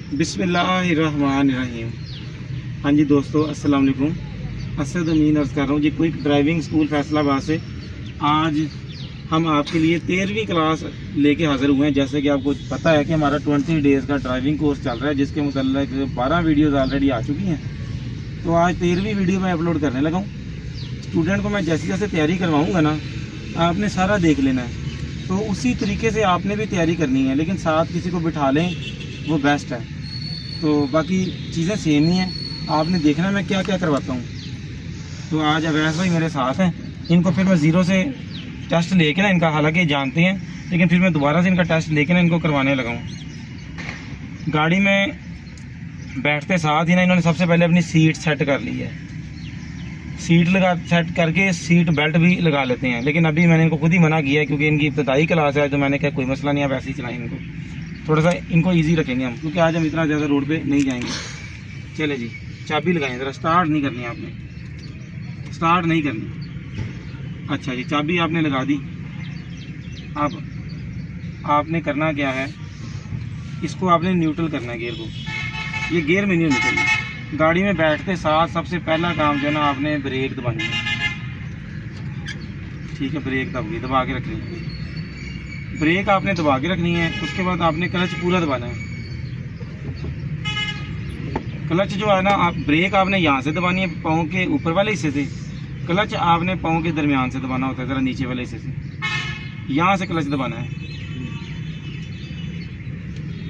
बिस्मिल्लाहिर्रहमानिर्रहीम। हाँ जी दोस्तों, अस्सलाम वालेकुम। असद अमीन अर्ज़ कर रहा हूँ जी, क्विक ड्राइविंग स्कूल फैसलाबाद से। आज हम आपके लिए 13वीं क्लास लेके हाज़िर हुए हैं। जैसे कि आपको पता है कि हमारा 20 डेज़ का ड्राइविंग कोर्स चल रहा है, जिसके मुतल्लिक़ 12 वीडियोज़ ऑलरेडी आ चुकी हैं। तो आज 13वीं वीडियो मैं अपलोड करने लगा हूँ। स्टूडेंट को मैं जैसे जैसे तैयारी करवाऊँगा ना, आपने सारा देख लेना है। तो उसी तरीके से आपने भी तैयारी करनी है, लेकिन साथ किसी को बिठा लें वो बेस्ट है। तो बाकी चीज़ें सेम ही हैं, आपने देखना है मैं क्या क्या करवाता हूँ। तो आज अवैस भाई मेरे साथ हैं। इनको फिर मैं ज़ीरो से टेस्ट लेके ना, इनका हालांकि जानते हैं, लेकिन फिर मैं दोबारा से इनका टेस्ट लेके ना इनको करवाने लगा हूँ। गाड़ी में बैठते साथ ही ना इन्होंने सबसे पहले अपनी सीट सेट कर ली है। सीट सेट करके सीट बेल्ट भी लगा लेते हैं, लेकिन अभी मैंने इनको खुद ही मना किया है क्योंकि इनकी इब्तदाई क्लास है। तो मैंने कहा कोई मसला नहीं, आप ऐसे ही चलाएं इनको, थोड़ा सा इनको इजी रखेंगे हम, क्योंकि आज हम इतना ज़्यादा रोड पे नहीं जाएंगे। चले जी, चाबी लगाएं ज़रा। स्टार्ट नहीं करनी आपने, स्टार्ट नहीं करनी। अच्छा जी, चाबी आपने लगा दी। अब आपने करना क्या है, इसको आपने न्यूट्रल करना है गियर को। ये गियर में नहीं होनी चाहिए। गाड़ी में बैठते साथ सबसे पहला काम जो है ना, आपने ब्रेक दबानी है। ठीक है, ब्रेक दबा के रखनी है। ब्रेक आपने दबा के रखनी है। उसके बाद आपने क्लच पूरा दबाना है। क्लच जो है ना, आप ब्रेक आपने यहाँ से दबानी है, पाँव के ऊपर वाले हिस्से से। क्लच आपने पाँव के दरमियान से दबाना होता है, ज़रा नीचे वाले हिस्से से। यहाँ से क्लच दबाना है।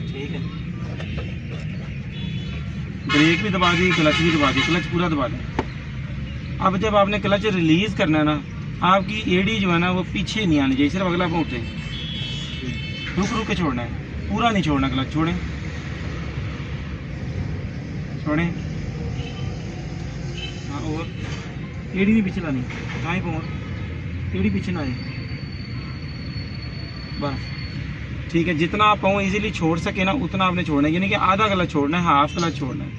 ठीक है, ब्रेक भी दबा दी, क्लच भी दबा दी, क्लच पूरा दबा दें। अब जब आपने क्लच रिलीज़ करना है ना, आपकी एडी जो है ना वो पीछे नहीं आनी चाहिए, सिर्फ अगला पाँव उठे। रुक रुक के छोड़ना है, पूरा नहीं छोड़ना। क्लच छोड़ें, छोड़ें। हाँ, और एड़ी नहीं पीछे लानी, दाएं पाँव, एड़ी पीछे ना आए, बस। ठीक है, जितना आप पाँव इजीली छोड़ सके ना उतना आपने छोड़ना है, यानी कि आधा क्लच छोड़ना है, हाफ क्लच छोड़ना है।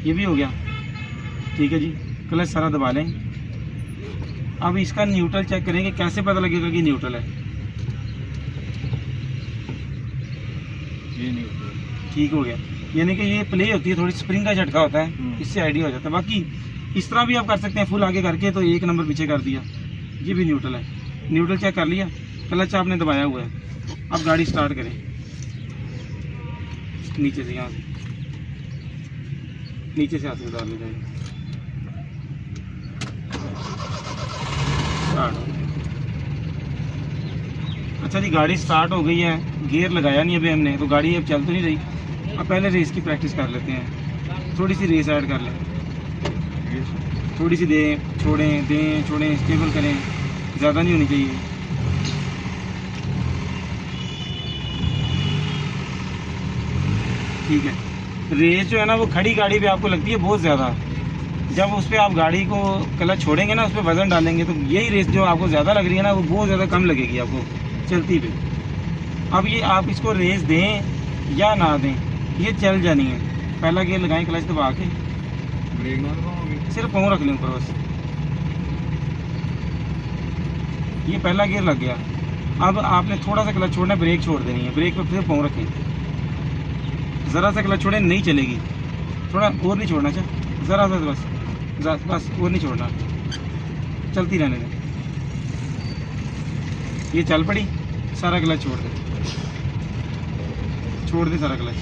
ये भी हो गया। ठीक है जी, क्लच सारा दबा लें। अब इसका न्यूट्रल चेक करेंगे। कैसे पता लगेगा कि न्यूट्रल है? ठीक हो गया, यानी कि ये प्ले होती है, थोड़ी स्प्रिंग का झटका होता है, इससे आइडिया हो जाता है। बाकी इस तरह भी आप कर सकते हैं, फुल आगे करके तो एक नंबर पीछे कर दिया, ये भी न्यूट्रल है। न्यूट्रल चेक कर लिया, क्लच आपने दबाया हुआ है। अब गाड़ी स्टार्ट करें नीचे से, यहाँ से नीचे से हाथ से उतार ले जाएगी। स्टार्ट। अच्छा जी, गाड़ी स्टार्ट हो गई है, गियर लगाया नहीं अभी हमने, तो गाड़ी अब चल तो नहीं रही। अब पहले रेस की प्रैक्टिस कर लेते हैं। थोड़ी सी रेस ऐड कर लें, थोड़ी सी दें छोड़ें, दें छोड़ें, स्टेबल करें, ज़्यादा नहीं होनी चाहिए। ठीक है, रेस जो है ना वो खड़ी गाड़ी पे आपको लगती है बहुत ज़्यादा। जब उस पर आप गाड़ी को क्लच छोड़ेंगे ना, उस पर वज़न डालेंगे, तो यही रेस जो आपको ज़्यादा लग रही है ना, वो बहुत ज़्यादा कम लगेगी आपको चलती पे। अब ये आप इसको रेस दें या ना दें, ये चल जानी है। पहला गियर लगाएं, क्लच दबा के, ब्रेक ना दबाओगे, सिर्फ पाँव रख लें ऊपर बस। ये पहला गियर लग गया। अब आपने थोड़ा सा क्लच छोड़ना है, ब्रेक छोड़ देनी है। ब्रेक पर फिर पाँव रखें, ज़रा सा क्लच छोड़ें, नहीं चलेगी। थोड़ा और नहीं छोड़ना, अच्छा ज़रा सा बस, बस और नहीं छोड़ना, चलती रहने दें। ये चल पड़ी, सारा क्लच छोड़ दें, छोड़ दें सारा क्लच।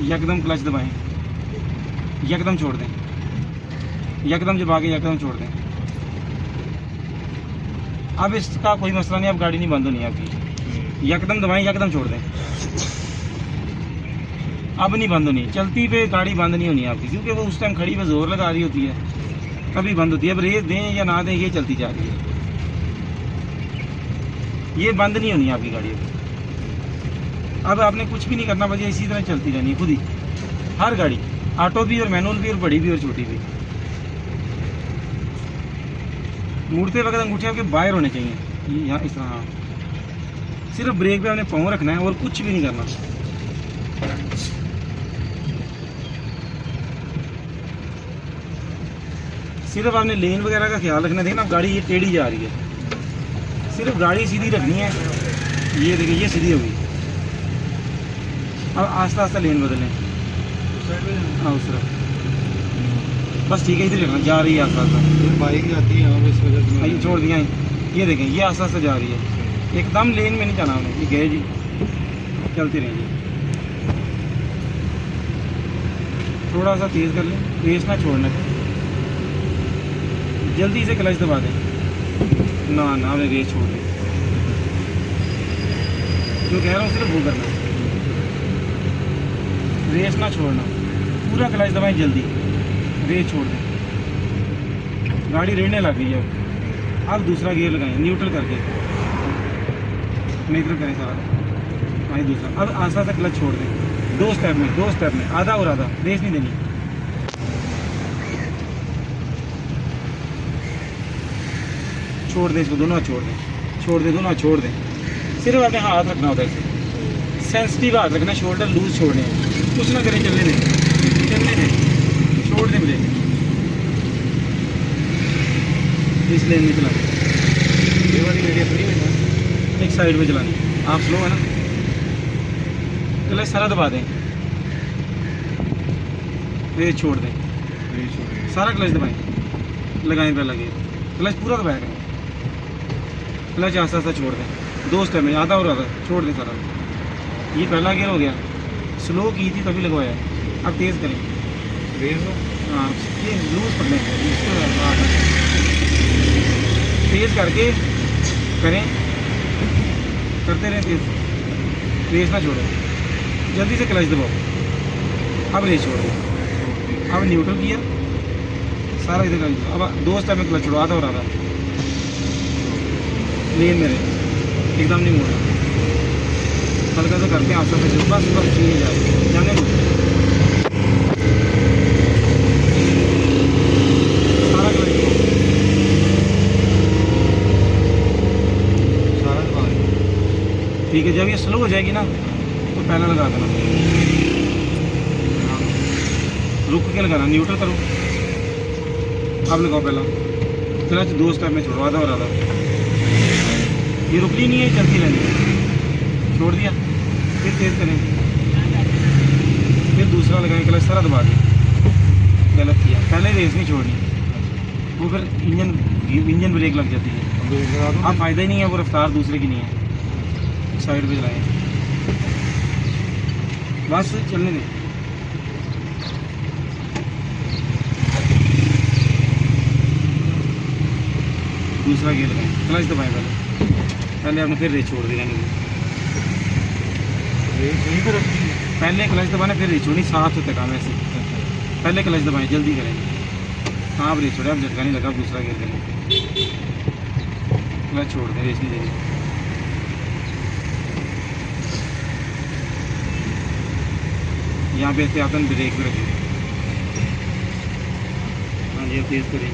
यकदम क्लच दबाएं, यकदम छोड़ दें, यकदम जब आगे यकदम छोड़ दें। अब इसका कोई मसला नहीं, अब गाड़ी नहीं बंद होनी आपकी। यकदम दबाएं, यकदम छोड़ दें, अब नहीं बंद होनी। चलती पे गाड़ी बंद नहीं होनी आपकी, क्योंकि वो उस टाइम खड़ी पे जोर लगा रही होती है, तभी बंद होती है। अब रेस दें या ना दें, ये चलती जा रही है, ये बंद नहीं होनी आपकी गाड़ी। अब आपने कुछ भी नहीं करना, बस इसी तरह चलती रहनी है खुद ही। हर गाड़ी, ऑटो भी और मैनुअल भी और बड़ी भी और छोटी भी। मुड़ते वक्त अंगूठे आपके बाहर होने चाहिए, यहाँ इस तरह। हाँ, सिर्फ ब्रेक पे आपने पाँव रखना है और कुछ भी नहीं करना। सिर्फ आपने लेन वगैरह का ख्याल रखना। देखना गाड़ी ये टेढ़ी जा रही है, सिर्फ गाड़ी सीधी रखनी है। ये देखिए, ये सीधी होगी, अब आस्ता आस्ता लेन बदलें। हाँ उस तरफ बस ठीक है, इधर रखना, जा रही है आस्ता आस्ता। बाइक जाती है इस वजह से ये छोड़ दिया है, ये देखें ये आस्ता आस्ता जा रही है, एकदम लेन में नहीं जाना हमने। ये गए जी, चलते रहें जी। थोड़ा सा तेज़ कर लें, रेस ना छोड़ना, जल्दी से क्लच दबा दें। ना हमने रेस छोड़ दी, जो कह रहा हूँ सिर्फ वो करना, रेस ना छोड़ना, पूरा क्लच दबाएं, जल्दी रेस छोड़ दें। गाड़ी रेड़ने लग गई है। अब दूसरा गियर लगाएं, न्यूट्रल करके न्यूट्रल करें सारा। हाँ दूसरा, अब आस्ता आस्ता क्लच छोड़ दें, दो स्टेप में आधा और आधा, रेस नहीं देनी। छोड़ दें इसको, दोनों हाथ छोड़ दें दोनों हाथ छोड़ दें। सिर्फ अपने हाथ रखना होता है इसे, सेंसिटिव हाथ रखना, शोल्डर लूज छोड़ने, कुछ ना करें, चलने दें, छोड़ दें ब्रेक। इस लेन में चलाना, ये वाली गाड़ी अपनी में था, एक साइड में चलानी। आप स्लो है ना, क्लच सारा दबा दें, रेस छोड़ दें, सारा क्लच दबाएं, लगाएं पहला गियर, क्लच पूरा दबाया करें, क्लच आस्ता आस्ता छोड़ दें, दो स्टेप में आधा और आधा, छोड़ दें सारा। ये पहला गियर हो गया, स्लो की थी तभी लगवाया, अब तेज़ करें, रेस हो। हाँ ये लूज पकड़ें, तेज़ करके करें, करते रहें तेज़, रेस ना छोड़ो, जल्दी से क्लच दबाओ। अब रेस छोड़ो, अब न्यूट्रल किया सारा, इधर क्लच, अब दो स्टेप में क्लच छोड़ो, आधा और आधा, लेन में रहे, एकदम नहीं मोड़ना, हल्का सा करके आस्ता से चलो, बस बस चीज़ जाए जाने दो। सारा क्लच सारा दबा दें। ठीक है। जब ये स्लो हो जाएगी ना तो पहला लगा देना, रुक के लगाना, न्यूट्रल करो, अब लगाओ पहला क्लच, दो स्टेप में छोड़ो, आधा और आधा, ये रुकनी नहीं है, चलती रहनी है। छोड़ दिया, फिर तेज़ करें, फिर दूसरा लगाएं, क्लच सारा दबा दें, गलत किया, पहले रेस नहीं छोड़नी, वो फिर इंजन ब्रेक लग जाती है। हाँ फ़ायदा ही नहीं है, वो रफ्तार दूसरे की नहीं है। साइड पे चलाएं, बस चलने दें। दूसरा गियर लगाएं, क्लच दबाएं पहले आपने, फिर रेस छोड़ दी रहने को। यहीं पर रखनी है। पहले क्लच दबाना, फिर रेस छोड़नी, साथ होते काम ऐसे। पहले क्लच दबाएं, जल्दी करें, हाँ अब रेस छोड़े, अब झटका नहीं लगा, अब दूसरा गियर करें, क्लच छोड़ दें, रेस नहीं देनी। यहाँ पे एहतियातन ब्रेक भी रखें। हाँ जी, अब तेज़ करें,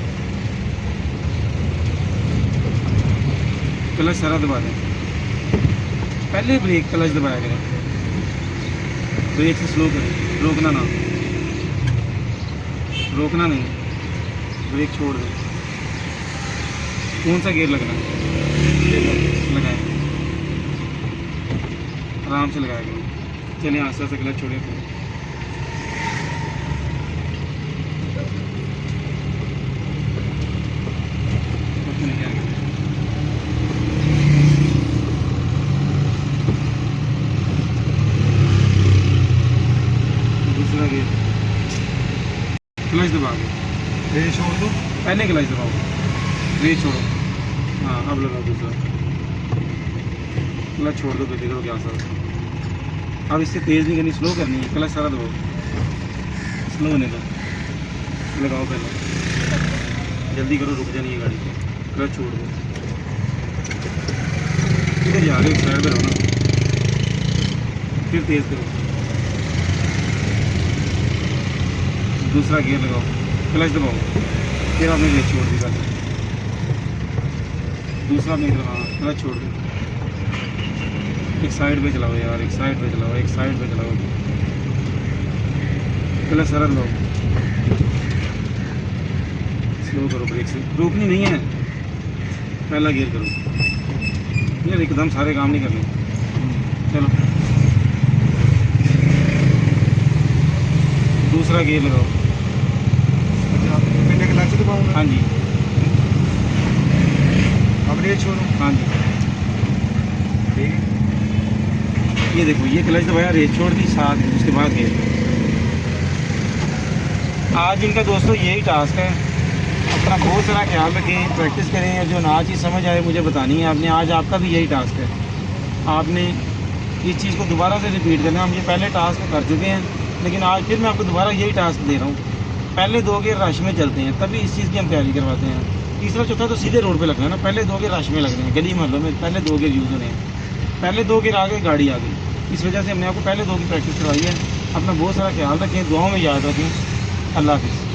क्लच सारा दबा दें, पहले ब्रेक क्लच दबाया करें, ब्रेक से स्लो करें, रोकना नहीं, ब्रेक छोड़ दें। कौन सा गियर लगना है लगाएं, आराम से लगाया करें। चलिए आस्ते आस्ते क्लच छोड़ें, फिर दूसरा गियर, क्लच दबा दो, रेस छोड़ दो, पहले क्लच दबाओ, रेस छोड़ो, हाँ अब लगाओ दूसरा, क्लच छोड़ दो, फिर देखो क्या सर। अब इससे तेज़ नहीं करनी, स्लो करनी है, क्लच सारा दबाओ, स्लो होने का, लगाओ पहले, जल्दी करो, रुक जानी है गाड़ी, क्लच छोड़ दो। इधर जा रहे हो, साइड पर रहो ना, फिर तेज़ करो, दूसरा गियर लगाओ, क्लच दबाओ, फिर आपने रेस छोड़ दी गाड़ी, दूसरा नहीं दबा, क्लच छोड़ दो, एक साइड पे चलाओ यार, एक साइड पे चलाओ, क्लच सारा दबाओ, स्लो करो, ब्रेक से रोकनी नहीं है, पहला गियर करो यार, एकदम सारे काम नहीं करने। चलो दूसरा गियर लगाओ। अच्छा पहले क्लच दबाऊंगा। हाँ जी, अब रेस छोड़ूं। हाँ जी, ठीक है। ये देखो ये क्लच दबाया, रेस छोड़ दी, साथ उसके बाद गियर। आज इनका दोस्तों यही टास्क है। अपना बहुत सारा ख्याल रखें, प्रैक्टिस करें, और जो ना चीज़ समझ आए मुझे बतानी है आपने। आज आपका भी यही टास्क है, आपने इस चीज़ को दोबारा से रिपीट करना है। हम ये पहले टास्क कर चुके हैं, लेकिन आज फिर मैं आपको दोबारा यही टास्क दे रहा हूँ। पहले 2 गियर रश में चलते हैं, तभी इस चीज़ की हम तैयारी करवाते हैं। तीसरा चौथा तो सीधे रोड पे लगना है ना, पहले 2 गियर रश में लग रहे हैं, गली मोहल्लों में पहले 2 गियर यूज़ होने हैं। पहले 2 गियर आ गए, गाड़ी आ गई। इस वजह से हमने आपको पहले 2 की प्रैक्टिस करवाई है। अपना बहुत सारा ख्याल रखें, दुआओं में याद रखें। अल्लाह हाफिज़।